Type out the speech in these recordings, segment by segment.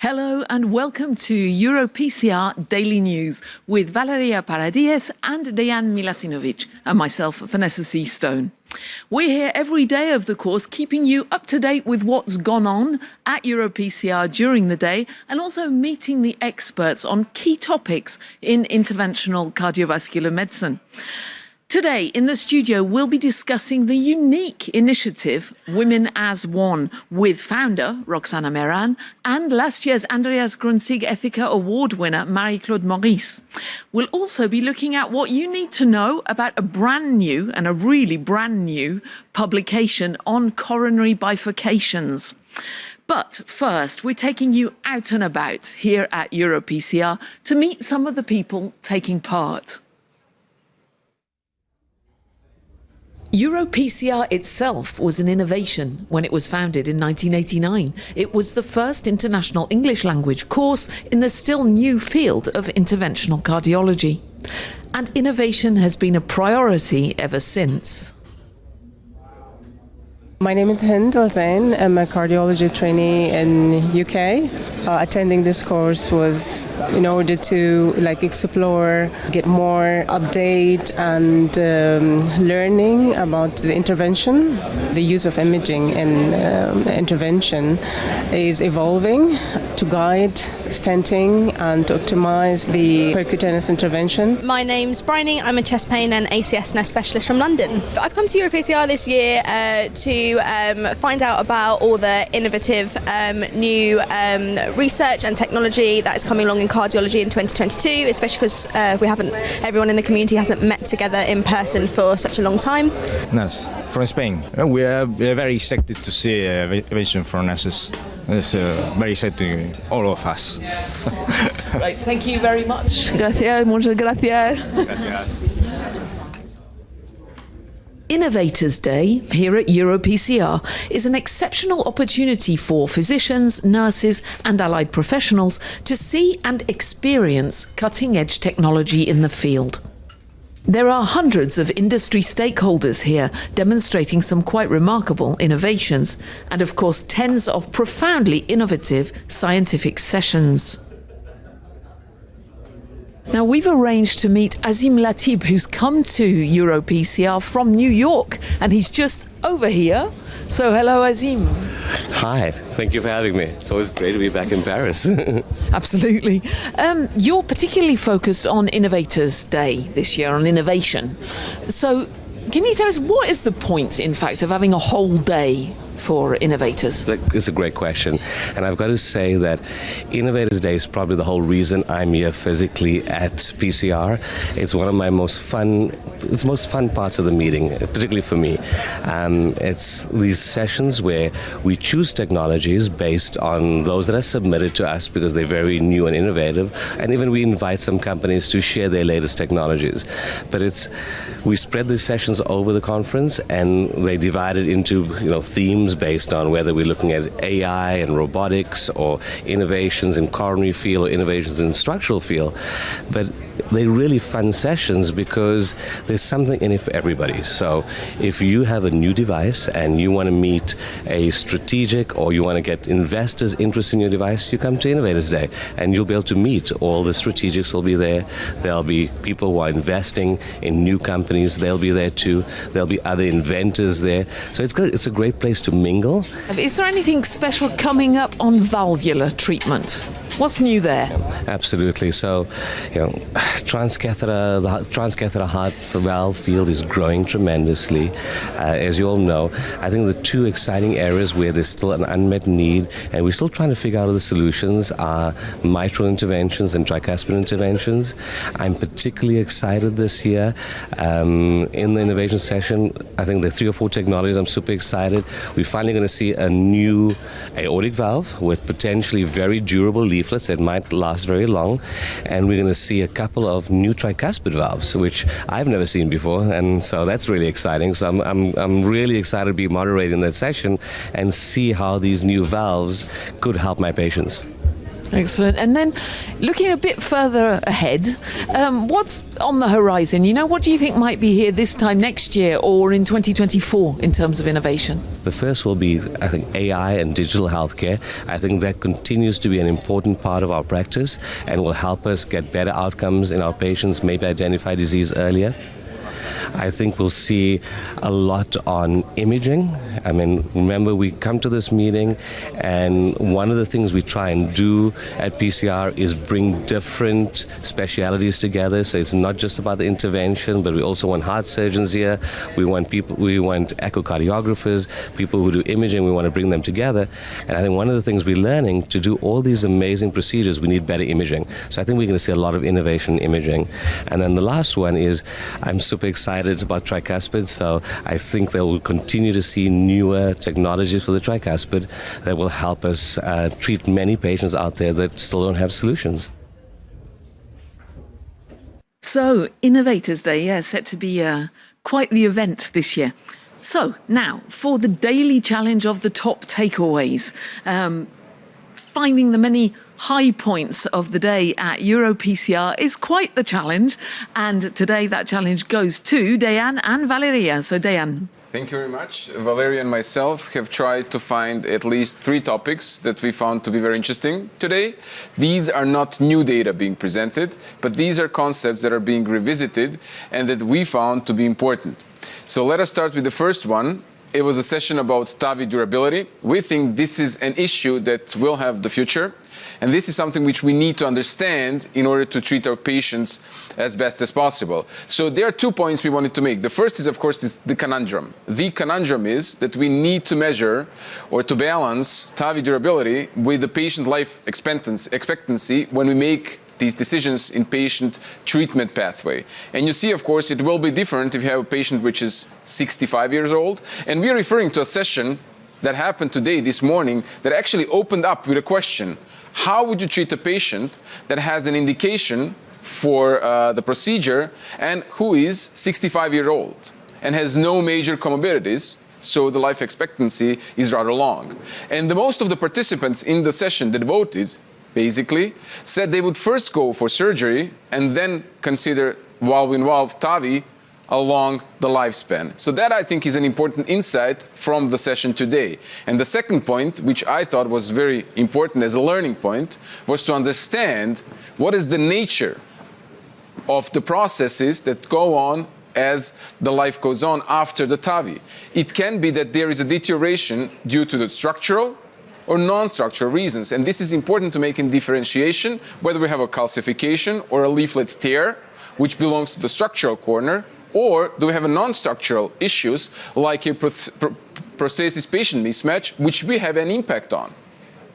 Hello and welcome to EuroPCR Daily News with Valeria Paradies and Dejan Milasinovic and myself, Vanessa C. Stone. We're here every day of the course, keeping you up to date with what's gone on at EuroPCR during the day and also meeting the experts on key topics in interventional cardiovascular medicine. Today in the studio, we'll be discussing the unique initiative Women as One with founder Roxana Meran and last year's Andreas Grunsig Ethica Award winner Marie-Claude Maurice. We'll also be looking at what you need to know about a brand new and a really brand new publication on coronary bifurcations. But first, we're taking you out and about here at EuroPCR to meet some of the people taking part. EuroPCR itself was an innovation when it was founded in 1989. It was the first international English language course in the still new field of interventional cardiology. And innovation has been a priority ever since. My name is Hind Al-Zain. I'm a cardiology trainee in UK. Attending this course was in order to explore, get more update and learning about the intervention. The use of imaging in intervention is evolving to guide stenting and to optimize the percutaneous intervention. My name's Bryony. I'm a chest pain and ACS nurse specialist from London. I've come to EuroPCR this year to find out about all the innovative new research and technology that is coming along in cardiology in 2022, especially because everyone in the community hasn't met together in person for such a long time. Nurse from Spain. We are very excited to see innovation from nurses. It's very exciting, all of us. Right, thank you very much. Gracias, muchas gracias. Gracias. Innovators Day here at EuroPCR is an exceptional opportunity for physicians, nurses and allied professionals to see and experience cutting-edge technology in the field. There are hundreds of industry stakeholders here demonstrating some quite remarkable innovations and of course tens of profoundly innovative scientific sessions. Now, we've arranged to meet Azim Latib, who's come to EuroPCR from New York, and he's just over here. So, hello, Azim. Hi, thank you for having me. It's always great to be back in Paris. Absolutely. You're particularly focused on Innovators Day this year, on innovation. So, can you tell us what is the point, in fact, of having a whole day for innovators? It's a great question. And I've got to say that Innovators Day is probably the whole reason I'm here physically at PCR. It's one of my most fun parts of the meeting, particularly for me. It's these sessions where we choose technologies based on those that are submitted to us because they're very new and innovative. And even we invite some companies to share their latest technologies. But we spread these sessions over the conference and they divide it into themes based on whether we're looking at AI and robotics or innovations in coronary field or innovations in structural field. But they're really fun sessions because there's something in it for everybody. So if you have a new device and you want to meet a strategic or you want to get investors' interest in your device, you come to Innovators Day and you'll be able to meet all the strategics will be there. There'll be people who are investing in new companies. They'll be there too. There'll be other inventors there. So it's a great place to mingle. Is there anything special coming up on valvular treatment? What's new there? Absolutely. So, the transcatheter heart valve field is growing tremendously. As you all know, I think the two exciting areas where there's still an unmet need and we're still trying to figure out the solutions are mitral interventions and tricuspid interventions. I'm particularly excited this year. In the innovation session, I think there are 3 or 4 technologies I'm super excited. We're finally going to see a new aortic valve with potentially very durable leaflets that might last very long, and we're going to see a couple of new tricuspid valves, which I've never seen before, and so that's really exciting. So I'm really excited to be moderating that session and see how these new valves could help my patients. Excellent. And then looking a bit further ahead, what's on the horizon? What do you think might be here this time next year or in 2024 in terms of innovation? The first will be, I think, AI and digital healthcare. I think that continues to be an important part of our practice and will help us get better outcomes in our patients, maybe identify disease earlier. I think we'll see a lot on imaging. I mean, remember, we come to this meeting, and one of the things we try and do at PCR is bring different specialities together. So it's not just about the intervention, but we also want heart surgeons here. We want echocardiographers, people who do imaging. We want to bring them together. And I think one of the things we're learning, to do all these amazing procedures, we need better imaging. So I think we're going to see a lot of innovation in imaging. And then the last one is, I'm super excited about tricuspid, so I think they will continue to see newer technologies for the tricuspid that will help us treat many patients out there that still don't have solutions. So, Innovators Day, set to be quite the event this year. So, now, for the daily challenge of the top takeaways, finding the many high points of the day at EuroPCR is quite the challenge. And today that challenge goes to Dejan and Valeria. So Dejan. Thank you very much. Valeria and myself have tried to find at least 3 topics that we found to be very interesting today. These are not new data being presented, but these are concepts that are being revisited and that we found to be important. So let us start with the first one. It was a session about TAVI durability. We think this is an issue that will have the future. And this is something which we need to understand in order to treat our patients as best as possible. So there are 2 points we wanted to make. The first is, of course, the conundrum. The conundrum is that we need to measure or to balance TAVI durability with the patient life expectancy when we make these decisions in patient treatment pathway. And you see, of course, it will be different if you have a patient which is 65 years old. And we are referring to a session that happened today, this morning, that actually opened up with a question. How would you treat a patient that has an indication for the procedure and who is 65 years old and has no major comorbidities, so the life expectancy is rather long? And the most of the participants in the session that voted basically said they would first go for surgery and then consider valve-involved TAVI along the lifespan. So that, I think, is an important insight from the session today. And the second point, which I thought was very important as a learning point, was to understand what is the nature of the processes that go on as the life goes on after the TAVI. It can be that there is a deterioration due to the structural or non-structural reasons. And this is important to make in differentiation, whether we have a calcification or a leaflet tear, which belongs to the structural corner, or do we have a non-structural issues like a prosthesis patient mismatch, which we have an impact on.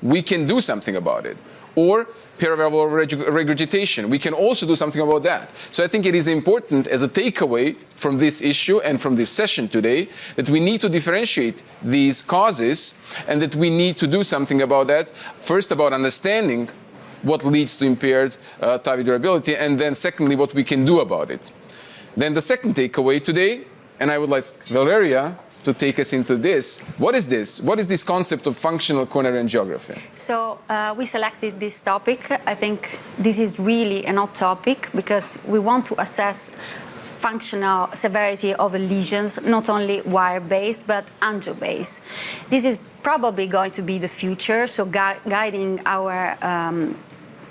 We can do something about it. Or paravalvular regurgitation. We can also do something about that. So I think it is important as a takeaway from this issue and from this session today that we need to differentiate these causes and that we need to do something about that. First, about understanding what leads to impaired TAVI durability, and then secondly, what we can do about it. Then the second takeaway today, and I would like Valeria to take us into this. What is this? What is this concept of functional coronary angiography? So we selected this topic. I think this is really an hot topic because we want to assess functional severity of lesions, not only wire-based, but angio-based. This is probably going to be the future, so guiding our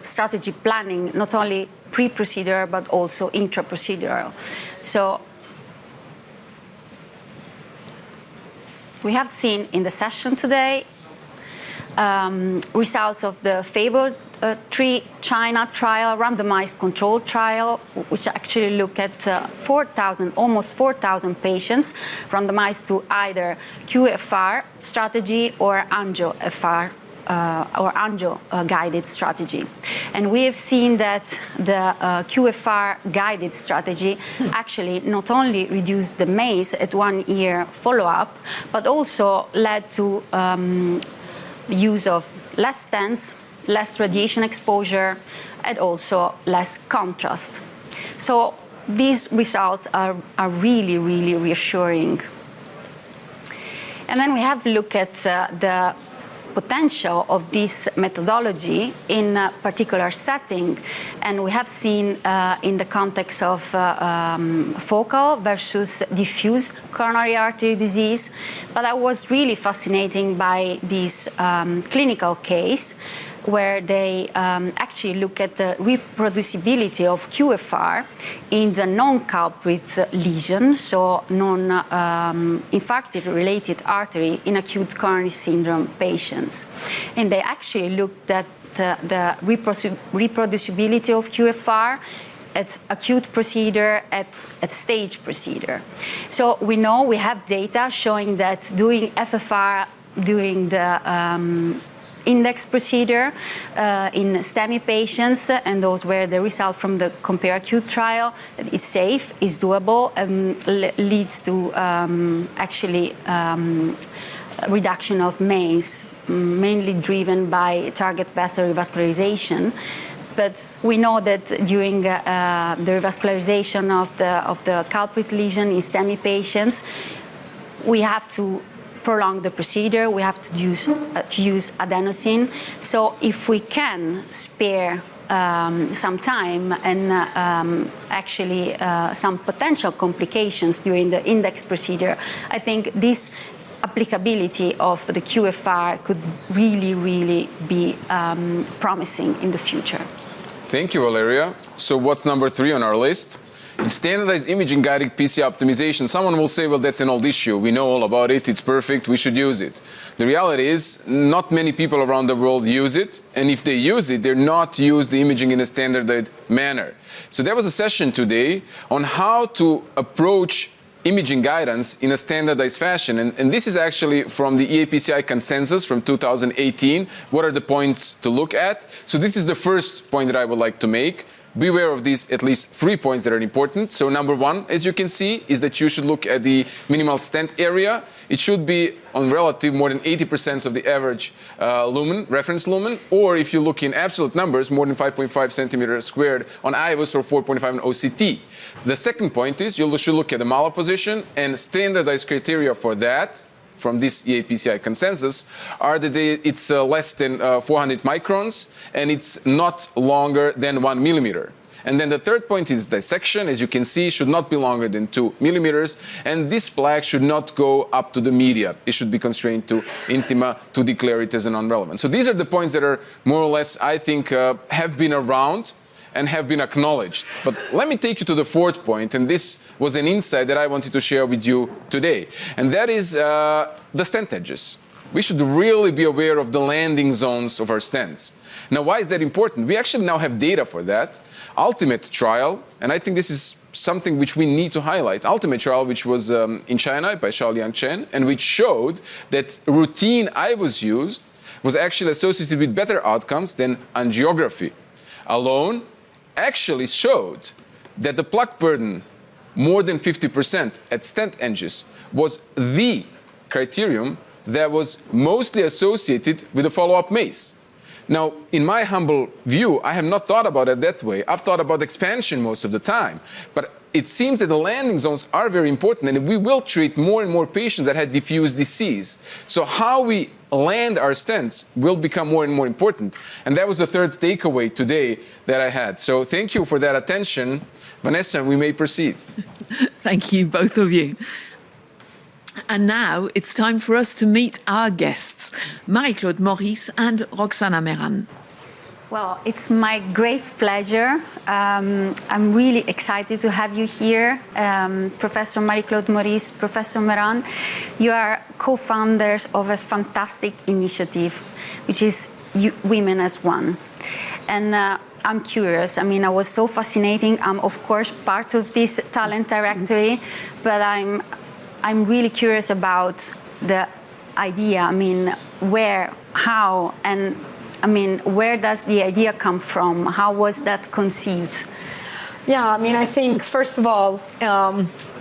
strategy planning, not only pre-procedural, but also intra-procedural. So we have seen in the session today results of the FAVOR 3 China trial, randomized controlled trial, which actually look at almost 4,000 patients randomized to either QFR strategy or angio-FR or angio-guided strategy. And we have seen that the QFR-guided strategy actually not only reduced the MACE at 1 year follow-up, but also led to the use of less stents, less radiation exposure, and also less contrast. So these results are really, really reassuring. And then we have looked at the potential of this methodology in a particular setting. And we have seen in the context of focal versus diffuse coronary artery disease. But I was really fascinated by this clinical case where they actually look at the reproducibility of QFR in the non-culprit lesion, so non-infarcted-related artery in acute coronary syndrome patients. And they actually looked at the reproducibility of QFR at acute procedure, at stage procedure. So we know we have data showing that doing FFR during the index procedure in STEMI patients, and those were the result from the COMPARE acute trial, is safe, is doable, and leads to reduction of MACE, mainly driven by target vessel revascularization. But we know that during the revascularization of the culprit lesion in STEMI patients, we have to prolong the procedure, we have to use adenosine. So if we can spare some time and some potential complications during the index procedure, I think this applicability of the QFR could really, really be promising in the future. Thank you, Valeria. So what's number 3 on our list? It's standardized imaging guided PCR optimization. Someone will say, well, that's an old issue. We know all about it. It's perfect. We should use it. The reality is not many people around the world use it. And if they use it, they're not use the imaging in a standardized manner. So there was a session today on how to approach imaging guidance in a standardized fashion. And this is actually from the EAPCI consensus from 2018. What are the points to look at? So this is the first point that I would like to make. Beware of these at least 3 points that are important. So number 1, as you can see, is that you should look at the minimal stent area. It should be on relative more than 80% of the average lumen, reference lumen, or if you look in absolute numbers, more than 5.5 centimeters squared on IVUS or 4.5 on OCT. The second point is you should look at the malaposition, and standardized criteria for that from this EAPCI consensus are that it's less than 400 microns and it's not longer than 1 millimeter. And then the third point is dissection. As you can see, should not be longer than 2 millimeters, and this plaque should not go up to the media. It should be constrained to intima to declare it as a non-relevant. So these are the points that are more or less, I think, have been around and have been acknowledged. But let me take you to the fourth point, and this was an insight that I wanted to share with you today, and that is the stent edges. We should really be aware of the landing zones of our stents. Now, why is that important? We actually now have data for that. Ultimate trial, and I think this is something which we need to highlight. Ultimate trial, which was in China by Xiaoliang Chen, and which showed that routine IVUS used was actually associated with better outcomes than angiography alone. Actually showed that the plaque burden more than 50% at stent edges was the criterion that was mostly associated with the follow-up MACE. Now, in my humble view, I have not thought about it that way. I've thought about expansion most of the time. But it seems that the landing zones are very important, and we will treat more and more patients that had diffuse disease. So how we land our stents will become more and more important. And that was the third takeaway today that I had. So thank you for that attention. Vanessa, we may proceed. Thank you, both of you. And now it's time for us to meet our guests, Marie-Claude Maurice and Roxana Meran. Well, it's my great pleasure. I'm really excited to have you here, Professor Marie-Claude Maurice, Professor Meran. You are co-founders of a fantastic initiative, which is Women as One. And I'm curious. I mean, I was so fascinating. I'm, of course, part of this talent directory, but I'm really curious about the idea. I mean, where, how, and I mean, where does the idea come from? How was that conceived? Yeah, I mean, I think, first of all,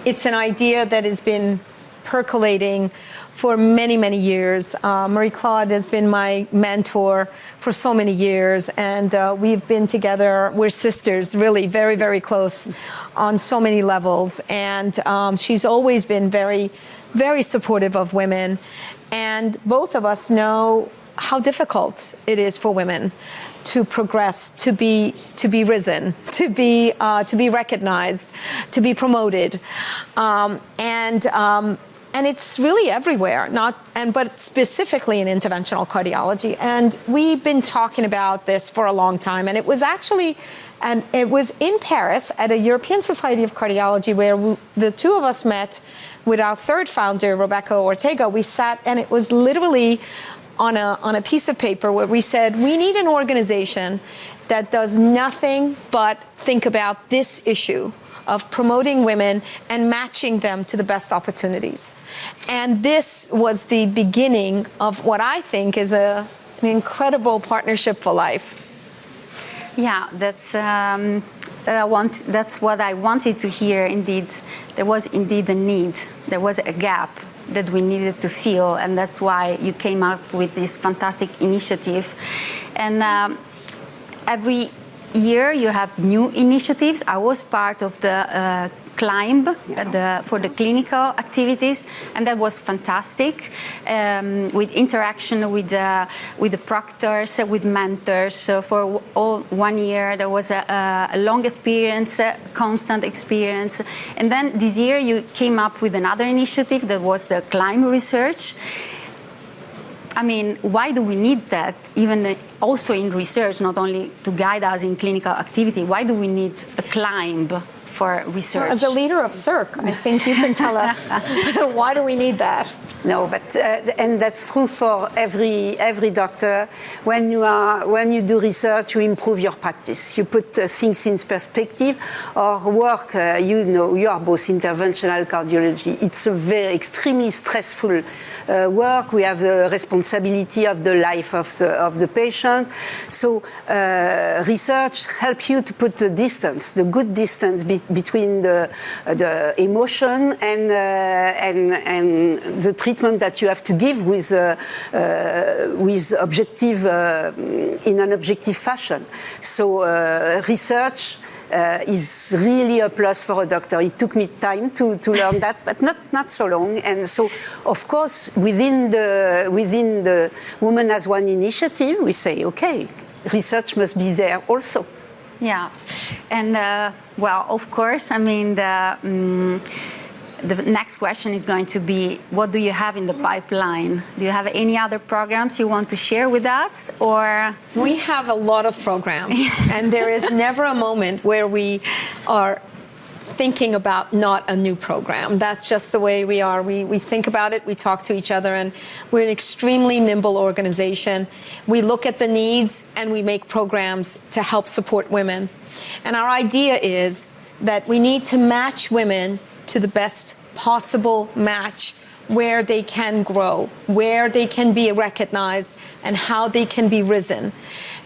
it's an idea that has been percolating for many, many years. Marie-Claude has been my mentor for so many years, and we've been together. We're sisters, really, very, very close on so many levels. And she's always been very, very supportive of women. And both of us know how difficult it is for women to progress, to be risen, to be recognized, to be promoted, and it's really everywhere, but specifically in interventional cardiology. And we've been talking about this for a long time. And it was in Paris at a European Society of Cardiology where the two of us met with our third founder, Rebecca Ortega. We sat, and it was literally on a piece of paper where we said, we need an organization that does nothing but think about this issue of promoting women and matching them to the best opportunities. And this was the beginning of what I think is an incredible partnership for life. Yeah, that's what I wanted to hear. Indeed, there was indeed a need. There was a gap that we needed to fill, and that's why you came up with this fantastic initiative. And every year you have new initiatives. I was part of the CLIMB for the clinical activities, and that was fantastic, with interaction with the proctors, with mentors. So for all 1 year there was a long experience, constant experience. And then this year you came up with another initiative that was the CLIMB research. I mean, why do we need that? Even also in research, not only to guide us in clinical activity, why do we need a CLIMB for research? As a leader of CIRC, I think you can tell us, why do we need that? No, but and that's true for every doctor. When you do research, you improve your practice. You put things in perspective. Our work, you are both interventional cardiology. It's a very extremely stressful work. We have the responsibility of the life of the patient. So research helps you to put the distance, the good distance between the emotion and the treatment that you have to give with objective in an objective fashion. So research is really a plus for a doctor. It took me time to learn that, but not so long. And so, of course, within the Women as One initiative, we say, okay, research must be there also. Yeah, and well, of course, I mean, the next question is going to be, what do you have in the pipeline? Do you have any other programs you want to share with us, or? We have a lot of programs, and there is never a moment where we are thinking about not a new program. That's just the way we are. We think about it, we talk to each other, and we're an extremely nimble organization. We look at the needs, and we make programs to help support women. And our idea is that we need to match women to the best possible match, where they can grow, where they can be recognized, and how they can be risen.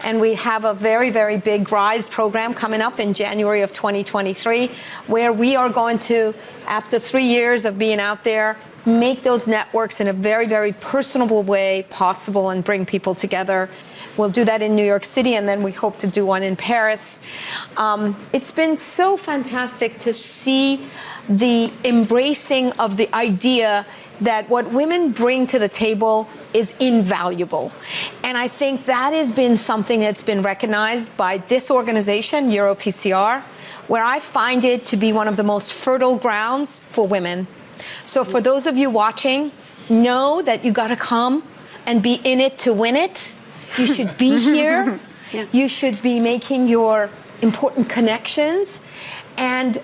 And we have a very, very big RISE program coming up in January of 2023, where we are going to, after 3 years of being out there, make those networks in a very, very personable way possible and bring people together. We'll do that in New York City, and then we hope to do one in Paris. It's been so fantastic to see the embracing of the idea that what women bring to the table is invaluable. And I think that has been something that's been recognized by this organization, EuroPCR, where I find it to be one of the most fertile grounds for women. So for those of you watching, know that you got to come and be in it to win it. You should be here. Yeah. You should be making your important connections. And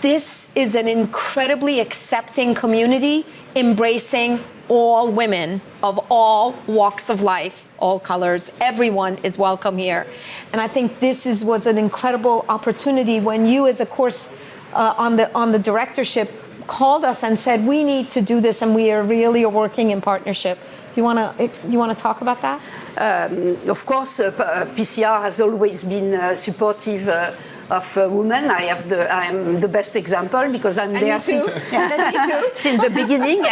this is an incredibly accepting community, embracing all women of all walks of life, all colors. Everyone is welcome here. And I think this was an incredible opportunity when you, as a course on the directorship, called us and said, we need to do this, and we are really working in partnership. You want to talk about that? Of course, PCR has always been supportive of women. I am the best example because I'm there since the beginning.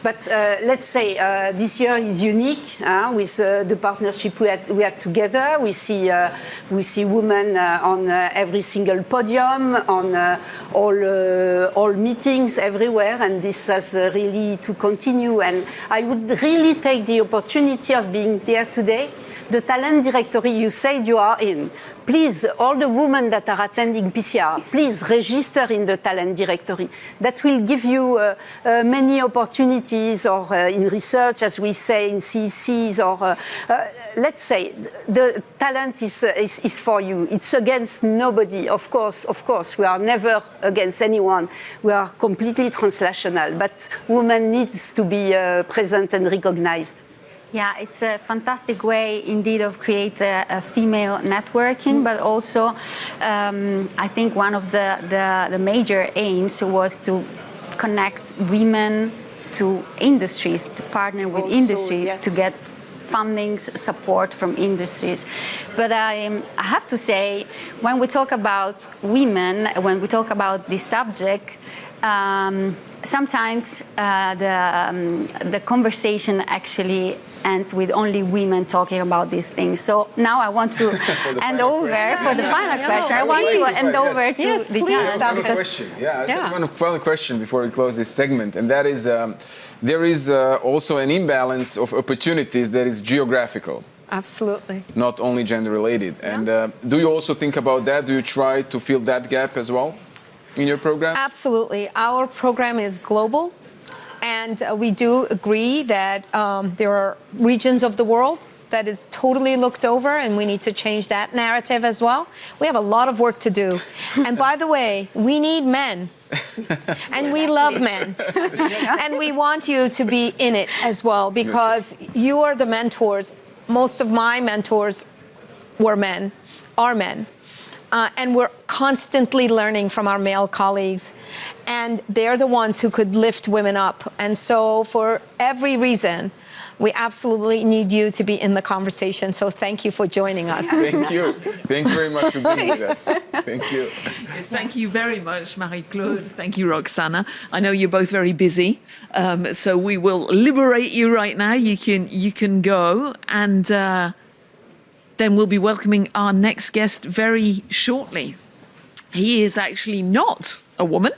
But let's say this year is unique with the partnership we had together. We see women on every single podium, on all meetings everywhere, and this has really to continue. And I would really take the opportunity of being there today. The talent directory you said you are in. Please, all the women that are attending PCR, please register in the talent directory. That will give you many opportunities, or in research, as we say, in CECs, or let's say the talent is for you. It's against nobody. Of course, we are never against anyone. We are completely translational, but women needs to be present and recognized. Yeah, it's a fantastic way indeed of create a female networking, but also I think one of the major aims was to connect women to industries, to partner with industry, to get fundings, support from industries. But I have to say, when we talk about women, when we talk about this subject, sometimes the conversation actually ends with only women talking about these things. So now I want to hand over for the final question. I want to hand over to One question. One final question before we close this segment, and that is there is also an imbalance of opportunities that is geographical. Absolutely. Not only gender related. And do you also think about that? Do you try to fill that gap as well in your program? Absolutely. Our program is global. And we do agree that there are regions of the world that is totally looked over, and we need to change that narrative as well. We have a lot of work to do. And by the way, we need men. And we love men. And we want you to be in it as well, because you are the mentors. Most of my mentors are men. And we're constantly learning from our male colleagues. And they're the ones who could lift women up. And so for every reason, we absolutely need you to be in the conversation. So thank you for joining us. Thank you. Thank you very much for being with us. Thank you. Yes, thank you very much, Marie-Claude. Thank you, Roxana. I know you're both very busy, so we will liberate you right now. You can go, and then we'll be welcoming our next guest very shortly. He is actually not a woman.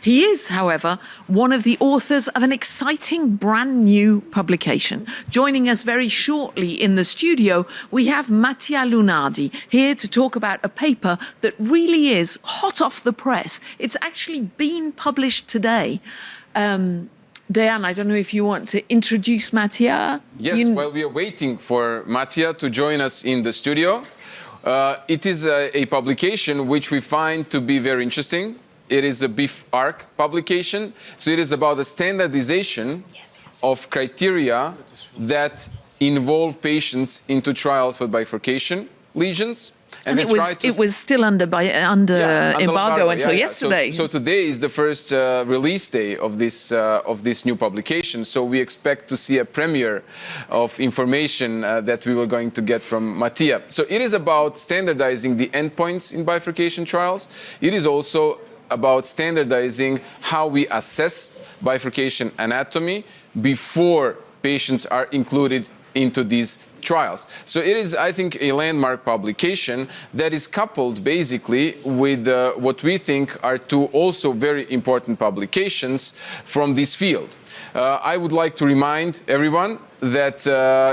He is, however, one of the authors of an exciting brand new publication. Joining us very shortly in the studio, we have Mattia Lunardi here to talk about a paper that really is hot off the press. It's actually been published today. Diane, I don't know if you want to introduce Mattia. Yes, well, we are waiting for Mattia to join us in the studio. It is a publication which we find to be very interesting. It is a Bif-ARC publication. So it is about the standardization of criteria that involve patients into trials for bifurcation lesions. And it was still under embargo until yesterday. So today is the first release day of this new publication. So we expect to see a premiere of information that we were going to get from Mattia. So it is about standardizing the endpoints in bifurcation trials. It is also about standardizing how we assess bifurcation anatomy before patients are included into these trials. So it is, I think, a landmark publication that is coupled basically with what we think are two also very important publications from this field. I would like to remind everyone that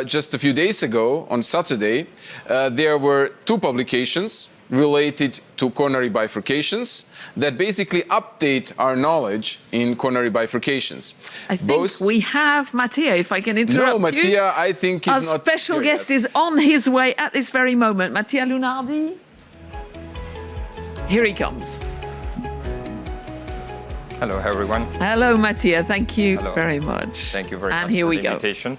just a few days ago, on Saturday, there were two publications related to coronary bifurcations that basically update our knowledge in coronary bifurcations. I think we have Mattia, if I can interrupt you. No, Mattia, I think is not our special guest is on his way at this very moment. Mattia Lunardi. Here he comes. Hello, everyone. Hello, Mattia. Thank you very much. Thank you very much and here for we the go. invitation.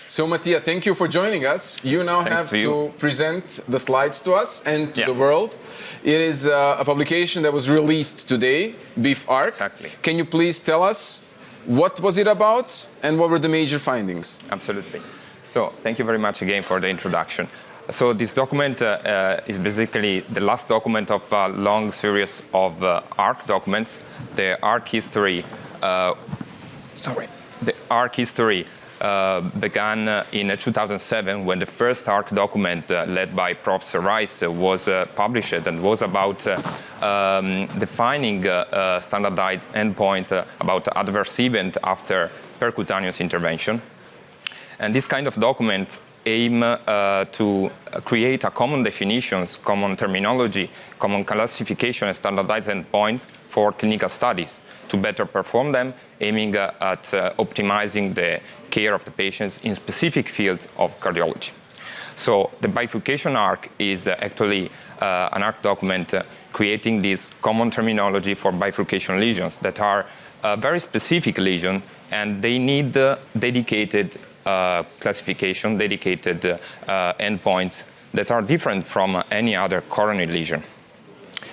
So, Mattia, thank you for joining us. You now have to present the slides to us and to the world. It is a publication that was released today, Bif-ARC. Exactly. Can you please tell us what was it about and what were the major findings? Absolutely. So, thank you very much again for the introduction. So this document is basically the last document of a long series of ARC documents. The ARC history, began in 2007 when the first ARC document led by Professor Rice was published and was about defining standardized endpoint about adverse event after percutaneous intervention. And this kind of document aim to create a common definitions, common terminology, common classification and standardized endpoints for clinical studies to better perform them, aiming at optimizing the care of the patients in specific fields of cardiology. So the bifurcation ARC is actually an ARC document creating this common terminology for bifurcation lesions that are very specific lesions, and they need dedicated classification, dedicated endpoints that are different from any other coronary lesion.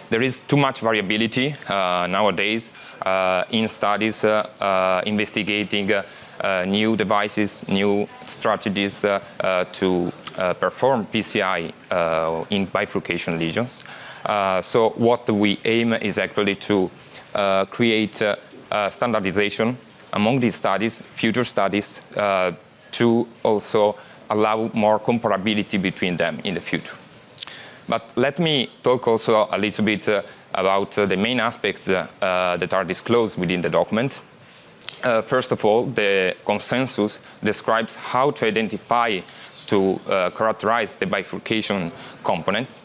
There is too much variability nowadays in studies investigating new devices, new strategies to perform PCI in bifurcation lesions. So what we aim is actually to create standardization among these studies, future studies, to also allow more comparability between them in the future. But let me talk also a little bit about the main aspects that are disclosed within the document. First of all, the consensus describes how to identify, to characterize the bifurcation components,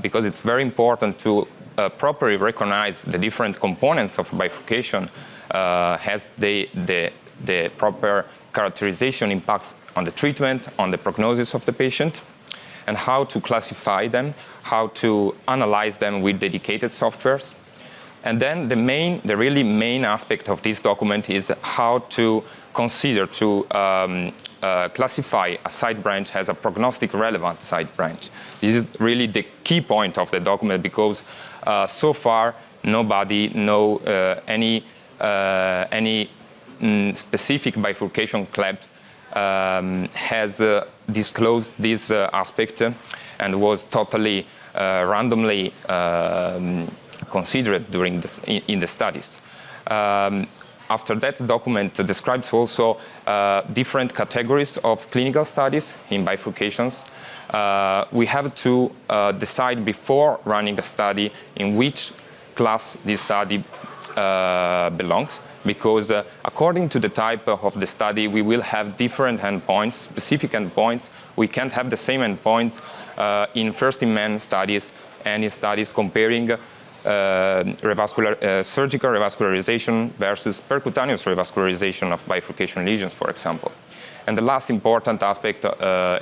because it's very important to properly recognize the different components of bifurcation as the proper characterization impacts on the treatment, on the prognosis of the patient, and how to classify them, how to analyze them with dedicated softwares. And then the really main aspect of this document is how to consider to classify a side branch as a prognostic relevant side branch. This is really the key point of the document, because so far nobody know any specific bifurcation club has disclosed this aspect and was totally randomly considered during in the studies. After that, the document describes also different categories of clinical studies in bifurcations. We have to decide before running a study in which class this study belongs, because according to the type of the study, we will have different endpoints, specific endpoints. We can't have the same endpoints in first-in-man studies and in studies comparing surgical revascularization versus percutaneous revascularization of bifurcation lesions, for example. And the last important aspect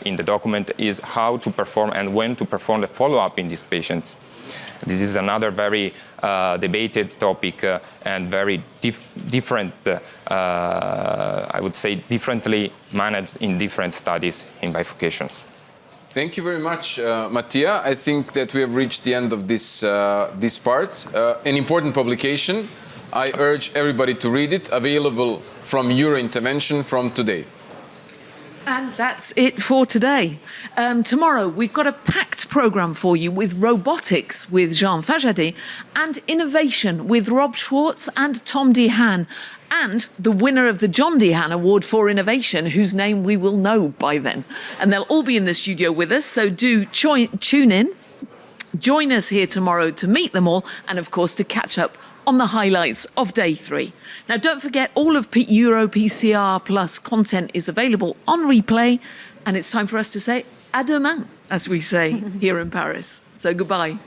in the document is how to perform and when to perform the follow-up in these patients. This is another very debated topic and very different, I would say, differently managed in different studies in bifurcations. Thank you very much, Mattia. I think that we have reached the end of this part. An important publication. I urge everybody to read it, available from Eurointervention from today. And that's it for today. Tomorrow, we've got a packed programme for you with robotics with Jean Fajadet and innovation with Rob Schwartz and Tom Dehan, and the winner of the John Dehan Award for Innovation, whose name we will know by then. And they'll all be in the studio with us, so do tune in. Join us here tomorrow to meet them all and, of course, to catch up on the highlights of day 3. Now, don't forget, all of EuroPCR Plus content is available on replay, and it's time for us to say à demain, as we say here in Paris. So goodbye.